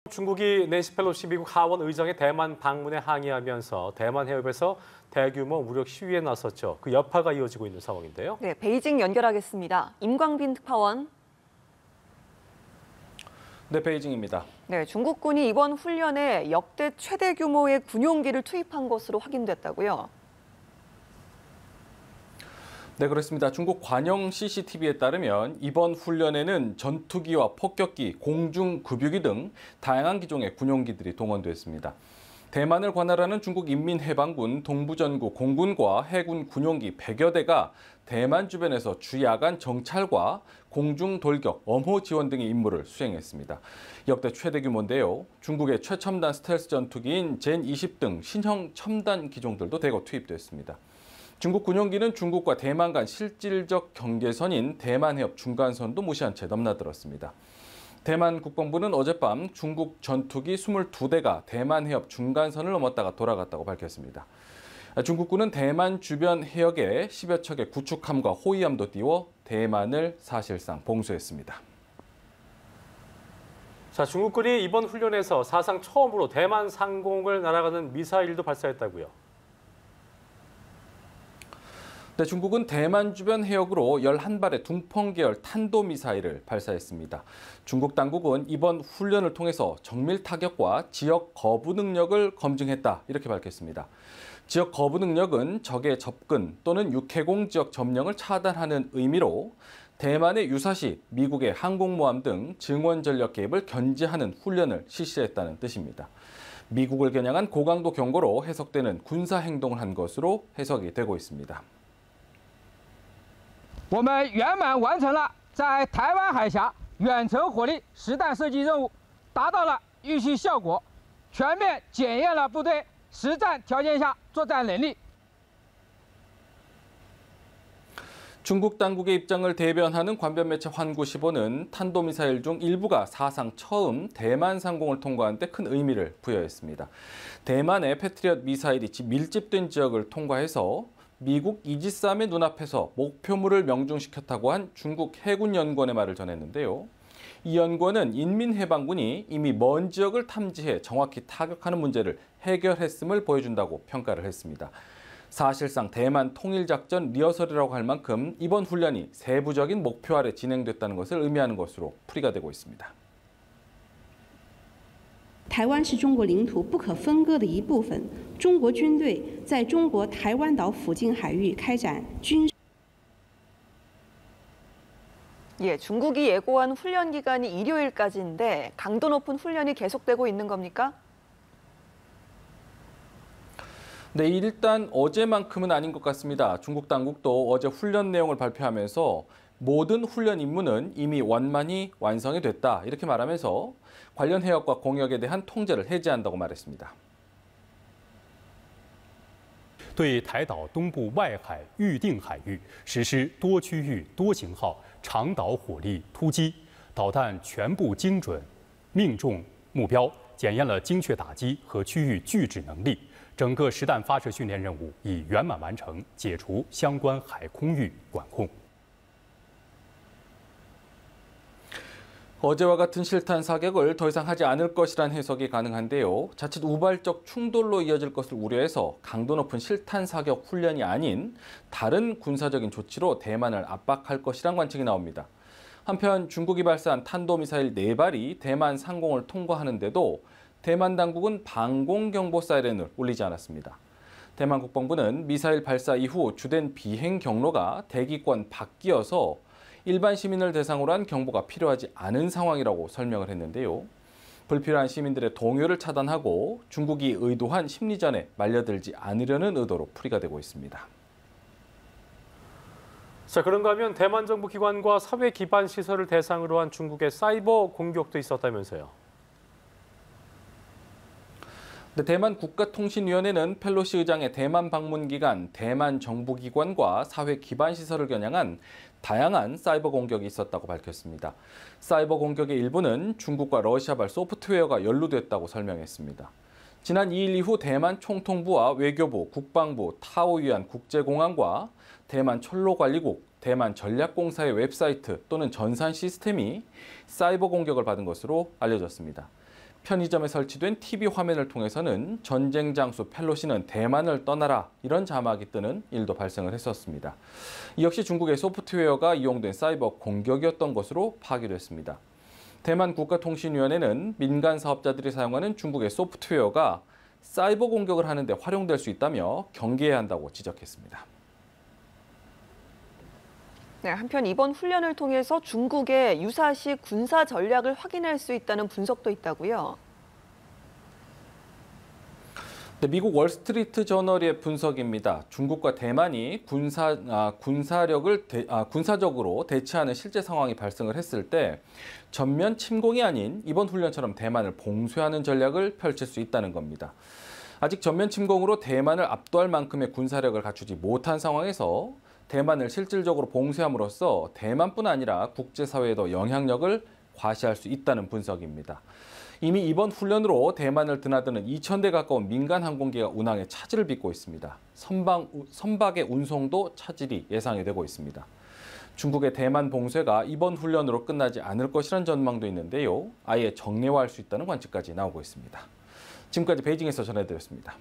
중국이 낸시 펠로시 미국 하원 의장의 대만 방문에 항의하면서 대만 해협에서 대규모 무력 시위에 나섰죠. 그 여파가 이어지고 있는 상황인데요. 네, 베이징 연결하겠습니다. 임광빈 특파원. 네, 베이징입니다. 네, 중국군이 이번 훈련에 역대 최대 규모의 군용기를 투입한 것으로 확인됐다고요. 네, 그렇습니다. 중국 관영 CCTV에 따르면 이번 훈련에는 전투기와 폭격기, 공중급유기 등 다양한 기종의 군용기들이 동원됐습니다. 대만을 관할하는 중국 인민해방군 동부전구 공군과 해군 군용기 100여 대가 대만 주변에서 주야간 정찰과 공중 돌격, 엄호 지원 등의 임무를 수행했습니다. 역대 최대 규모인데요. 중국의 최첨단 스텔스 전투기인 젠20 등 신형 첨단 기종들도 대거 투입됐습니다. 중국 군용기는 중국과 대만 간 실질적 경계선인 대만 해협 중간선도 무시한 채 넘나들었습니다. 대만 국방부는 어젯밤 중국 전투기 22대가 대만 해협 중간선을 넘었다가 돌아갔다고 밝혔습니다. 중국군은 대만 주변 해역에 10여 척의 구축함과 호위함도 띄워 대만을 사실상 봉쇄했습니다. 자, 중국군이 이번 훈련에서 사상 처음으로 대만 상공을 날아가는 미사일도 발사했다고요. 네, 중국은 대만 주변 해역으로 11발의 둥펑 계열 탄도미사일을 발사했습니다. 중국 당국은 이번 훈련을 통해서 정밀 타격과 지역 거부 능력을 검증했다, 이렇게 밝혔습니다. 지역 거부 능력은 적의 접근 또는 육해공 지역 점령을 차단하는 의미로 대만의 유사시, 미국의 항공모함 등 증원 전력 개입을 견제하는 훈련을 실시했다는 뜻입니다. 미국을 겨냥한 고강도 경고로 해석되는 군사 행동을 한 것으로 해석이 되고 있습니다. 我们圆满完成了在台湾海峡远程火力实弹射击任务，达到了预期效果，全面检验了部队实战条件下作战能力。 중국 당국의 입장을 대변하는 관변 매체 환구시보는 탄도미사일 중 일부가 사상 처음 대만 상공을 통과한 데 큰 의미를 부여했습니다. 대만의 패트리엇 미사일이 밀집된 지역을 통과해서 미국 이지스함의 눈앞에서 목표물을 명중시켰다고 한 중국 해군연구원의 말을 전했는데요. 이 연구원은 인민해방군이 이미 먼 지역을 탐지해 정확히 타격하는 문제를 해결했음을 보여준다고 평가를 했습니다. 사실상 대만 통일작전 리허설이라고 할 만큼 이번 훈련이 세부적인 목표 아래 진행됐다는 것을 의미하는 것으로 풀이가 되고 있습니다. 台湾是中国领土不可分割的一部分。中国军队在中国台湾岛附近海域开展军。 예, 중국이 예고한 훈련 기간이 일요일까지인데 강도 높은 훈련이 계속되고 있는 겁니까? 네, 일단 어제만큼은 아닌 것 같습니다. 중국 당국도 어제 훈련 내용을 발표하면서 모든 훈련 임무는 이미 원만히 완성이 됐다, 이렇게 말하면서 관련 해역과 공역에 대한 통제를 해제한다고 말했습니다. 对台岛东部外海预定海域实施多区域多型号长导火力突击，导弹全部精准命中目标，检验了精确打击和区域拒止能力。整个实弹发射训练任务已圆满完成，解除相关海空域管控。 어제와 같은 실탄 사격을 더 이상 하지 않을 것이란 해석이 가능한데요. 자칫 우발적 충돌로 이어질 것을 우려해서 강도 높은 실탄 사격 훈련이 아닌 다른 군사적인 조치로 대만을 압박할 것이란 관측이 나옵니다. 한편 중국이 발사한 탄도미사일 4발이 대만 상공을 통과하는데도 대만 당국은 방공경보 사이렌을 울리지 않았습니다. 대만 국방부는 미사일 발사 이후 주된 비행 경로가 대기권 밖이어서 일반 시민을 대상으로 한 경보가 필요하지 않은 상황이라고 설명을 했는데요. 불필요한 시민들의 동요를 차단하고 중국이 의도한 심리전에 말려들지 않으려는 의도로 풀이가 되고 있습니다. 자, 그런가 하면 대만 정부 기관과 사회 기반 시설을 대상으로 한 중국의 사이버 공격도 있었다면서요. 대만 국가통신위원회는 펠로시 의장의 대만 방문 기간 대만 정부기관과 사회 기반 시설을 겨냥한 다양한 사이버 공격이 있었다고 밝혔습니다. 사이버 공격의 일부는 중국과 러시아발 소프트웨어가 연루됐다고 설명했습니다. 지난 2일 이후 대만 총통부와 외교부, 국방부, 타오유안 국제공항과 대만 철로관리국, 대만 전략공사의 웹사이트 또는 전산 시스템이 사이버 공격을 받은 것으로 알려졌습니다. 편의점에 설치된 TV 화면을 통해서는 전쟁 장수 펠로시는 대만을 떠나라 이런 자막이 뜨는 일도 발생을 했었습니다. 이 역시 중국의 소프트웨어가 이용된 사이버 공격이었던 것으로 파악됐습니다. 대만 국가통신위원회는 민간 사업자들이 사용하는 중국의 소프트웨어가 사이버 공격을 하는 데 활용될 수 있다며 경계해야 한다고 지적했습니다. 네, 한편 이번 훈련을 통해서 중국의 유사시 군사 전략을 확인할 수 있다는 분석도 있다고요. 네, 미국 월스트리트 저널의 분석입니다. 중국과 대만이 군사적으로 대치하는 실제 상황이 발생을 했을 때 전면 침공이 아닌 이번 훈련처럼 대만을 봉쇄하는 전략을 펼칠 수 있다는 겁니다. 아직 전면 침공으로 대만을 압도할 만큼의 군사력을 갖추지 못한 상황에서 대만을 실질적으로 봉쇄함으로써 대만뿐 아니라 국제사회에도 영향력을 과시할 수 있다는 분석입니다. 이미 이번 훈련으로 대만을 드나드는 2,000대 가까운 민간 항공기가 운항에 차질을 빚고 있습니다. 선박의 운송도 차질이 예상이 되고 있습니다. 중국의 대만 봉쇄가 이번 훈련으로 끝나지 않을 것이라는 전망도 있는데요. 아예 정례화할 수 있다는 관측까지 나오고 있습니다. 지금까지 베이징에서 전해드렸습니다.